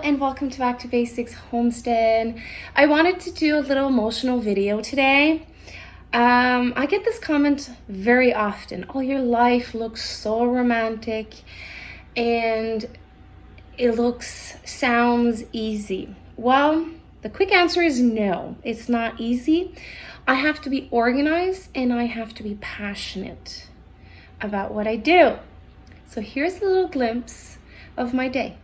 and welcome to Back to Basics Homestead. I wanted to do a little emotional video today. I get this comment very often. Oh, your life looks so romantic and sounds easy. Well, the quick answer is no, it's not easy. I have to be organized and I have to be passionate about what I do. So here's a little glimpse of my day.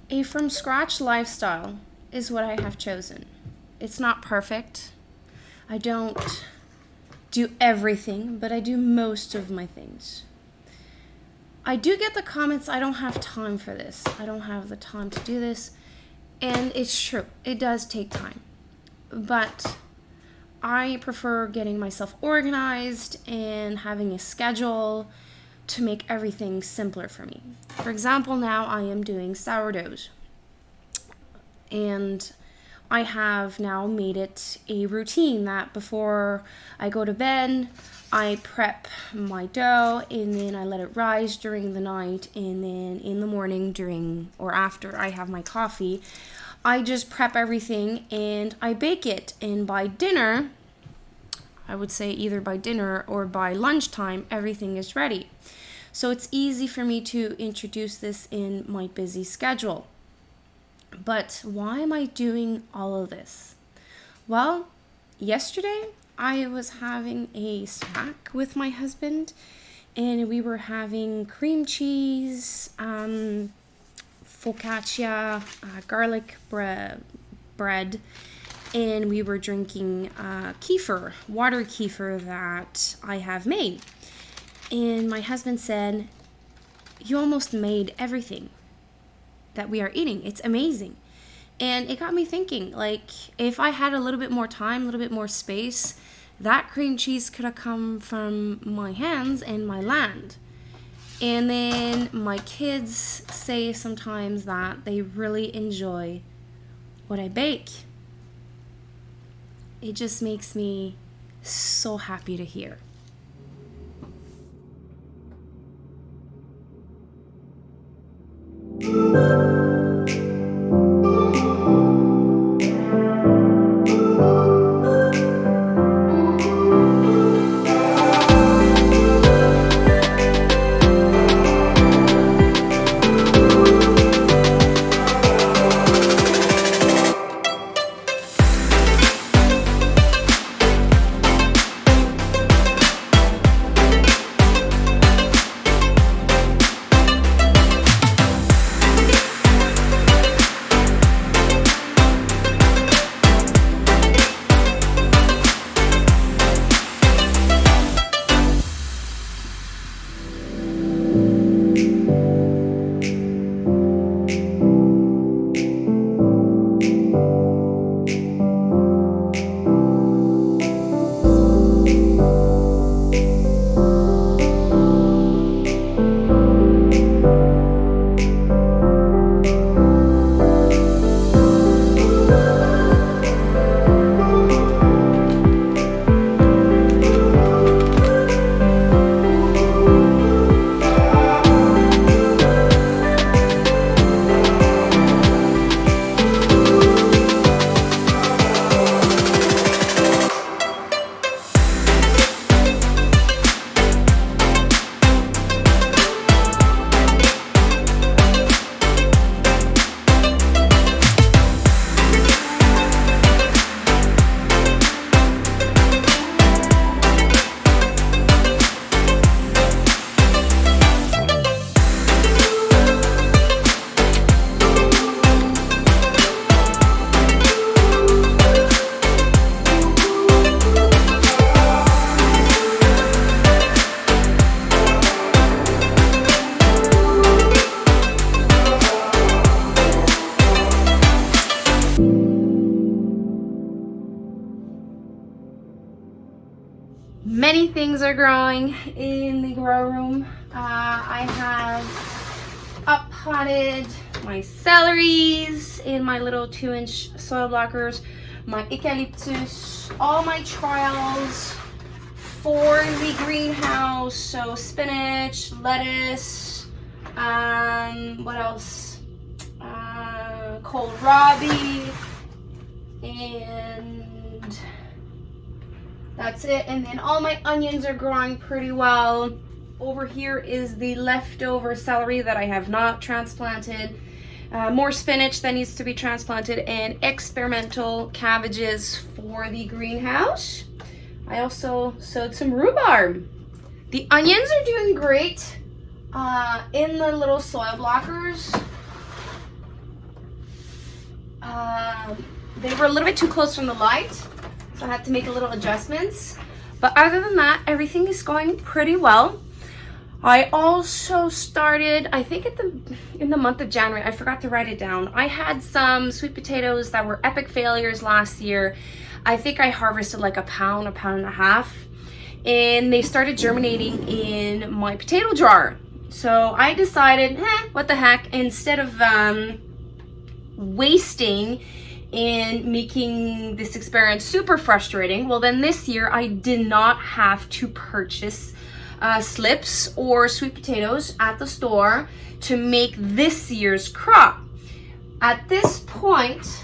A from scratch lifestyle is what I have chosen. It's not perfect. I don't do everything, but I do most of my things. I do get the comments, I don't have time for this. I don't have the time to do this. And it's true, it does take time. But I prefer getting myself organized and having a schedule to make everything simpler for me. For example, now I am doing sourdoughs. And I have now made it a routine that before I go to bed, I prep my dough and then I let it rise during the night, and then in the morning during or after I have my coffee, I just prep everything and I bake it. And by dinner, I would say either by dinner or by lunchtime, everything is ready. So it's easy for me to introduce this in my busy schedule. But why am I doing all of this? Well, yesterday I was having a snack with my husband and we were having cream cheese, focaccia, garlic bread, and we were drinking kefir, water kefir that I have made. And my husband said, "You almost made everything that we are eating. It's amazing." And it got me thinking, like, if I had a little bit more time, a little bit more space, that cream cheese could have come from my hands and my land. And then my kids say sometimes that they really enjoy what I bake. It just makes me so happy to hear. Many things are growing in the grow room. I have up-potted my celeries in my little 2-inch soil blockers, my eucalyptus, all my trials, for the greenhouse. So spinach, lettuce, what else? Kohlrabi, and that's it. And then all my onions are growing pretty well. Over here is the leftover celery that I have not transplanted. More spinach that needs to be transplanted, and experimental cabbages for the greenhouse. I also sowed some rhubarb. The onions are doing great in the little soil blockers. They were a little bit too close from the light, so I had to make a little adjustments. But other than that, everything is going pretty well. I also started, I think in the month of January, I forgot to write it down. I had some sweet potatoes that were epic failures last year. I think I harvested like a pound and a half, and they started germinating in my potato jar. So I decided, what the heck, instead of wasting and making this experience super frustrating, well then this year I did not have to purchase slips or sweet potatoes at the store to make this year's crop. At this point,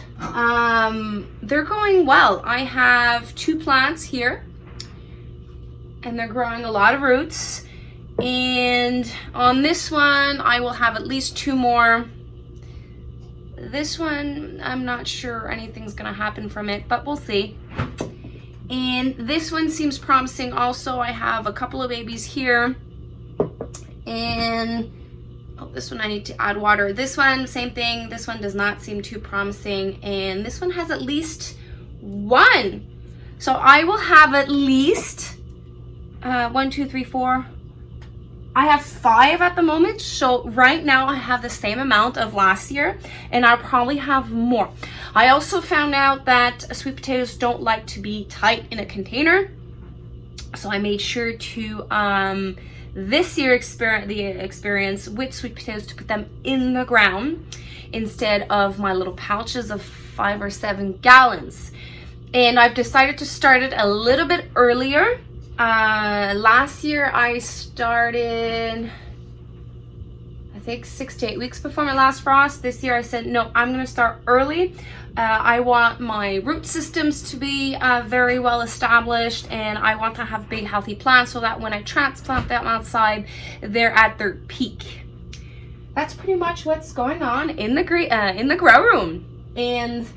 they're going well. I have 2 plants here, and they're growing a lot of roots. And on this one, I will have at least 2 more. This one, I'm not sure anything's gonna happen from it, but we'll see. And this one seems promising also. I have a couple of babies here. And this one I need to add water. This one, same thing. This one does not seem too promising. And this one has at least 1. So I will have at least 1, 2, 3, 4. I have 5 at the moment. So right now I have the same amount of last year, and I'll probably have more. I also found out that sweet potatoes don't like to be tight in a container. So I made sure to, this year experience with sweet potatoes, to put them in the ground instead of my little pouches of 5 or 7 gallons. And I've decided to start it a little bit earlier. Last year I started, I think 6 to 8 weeks before my last frost. This year I said, no, I'm gonna start early. I want my root systems to be very well established, and I want to have big healthy plants so that when I transplant them outside, they're at their peak. That's pretty much what's going on in the grow room. And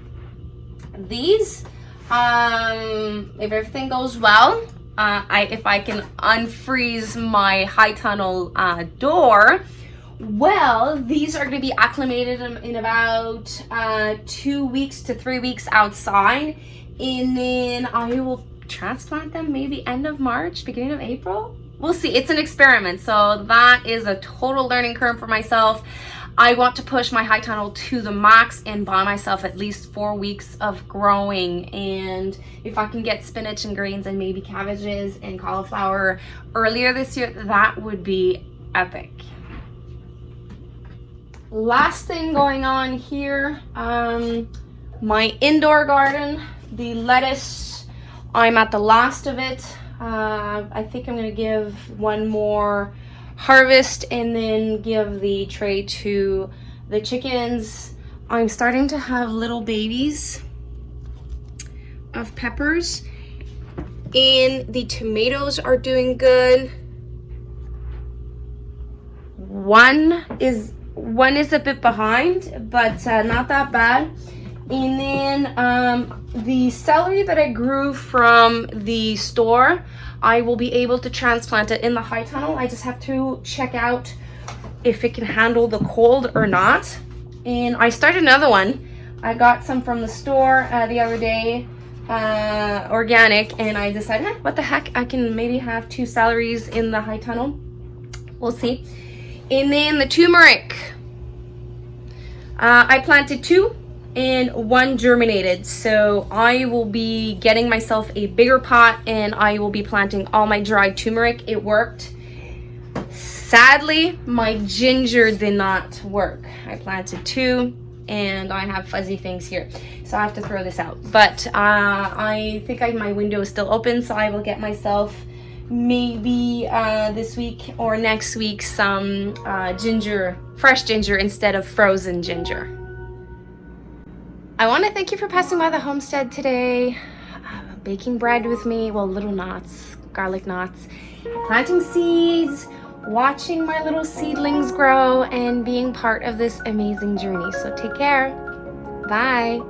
these, if everything goes well, if I can unfreeze my high tunnel door, well, these are going to be acclimated in about 2 weeks to 3 weeks outside, and then I will transplant them maybe end of March, beginning of April. We'll see. It's an experiment, so that is a total learning curve for myself. I want to push my high tunnel to the max and buy myself at least 4 weeks of growing. And if I can get spinach and greens and maybe cabbages and cauliflower earlier this year, that would be epic. Last thing going on here, my indoor garden, the lettuce, I'm at the last of it. I think I'm gonna give one more harvest and then give the tray to the chickens. I'm starting to have little babies of peppers, and the tomatoes are doing good. One is a bit behind, but not that bad. And then the celery that I grew from the store, I will be able to transplant it in the high tunnel. I just have to check out if it can handle the cold or not. And I started another one. I got some from the store the other day, organic, and I decided, what the heck, I can maybe have 2 celeries in the high tunnel. We'll see. And then the turmeric, I planted 2 and 1 germinated. So I will be getting myself a bigger pot and I will be planting all my dried turmeric. It worked. Sadly, my ginger did not work. I planted 2 and I have fuzzy things here, so I have to throw this out. But I think my window is still open, so I will get myself maybe this week or next week some ginger, fresh ginger instead of frozen ginger. I want to thank you for passing by the homestead today, baking bread with me, well, little knots, garlic knots, planting seeds, watching my little seedlings grow, and being part of this amazing journey. So take care. Bye.